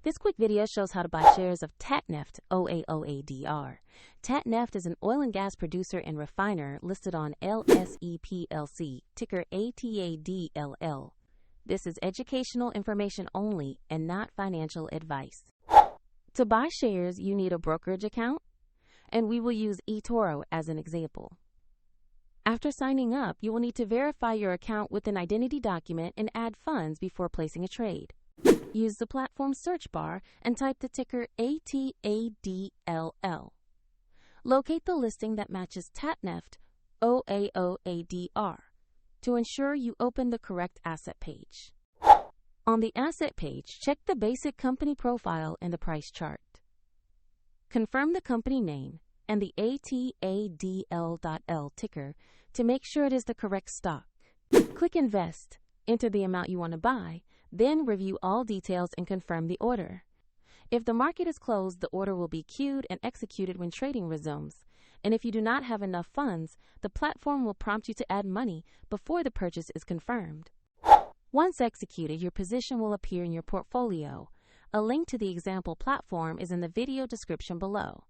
This quick video shows how to buy shares of Tatneft OAO-ADR. Tatneft is an oil and gas producer and refiner listed on LSE PLC, ticker ATADL.L. This is educational information only and not financial advice. To buy shares, you need a brokerage account, and we will use eToro as an example. After signing up, you will need to verify your account with an identity document and add funds before placing a trade. Use the platform search bar and type the ticker ATADL.L. Locate the listing that matches Tatneft OAO-ADR to ensure you open the correct asset page. On the asset page, check the basic company profile and the price chart. Confirm the company name and the ATADL.L ticker to make sure it is the correct stock. Click Invest, enter the amount you want to buy, then review all details and confirm the order. If the market is closed, the order will be queued and executed when trading resumes. And if you do not have enough funds, the platform will prompt you to add money before the purchase is confirmed. Once executed, your position will appear in your portfolio. A link to the example platform is in the video description below.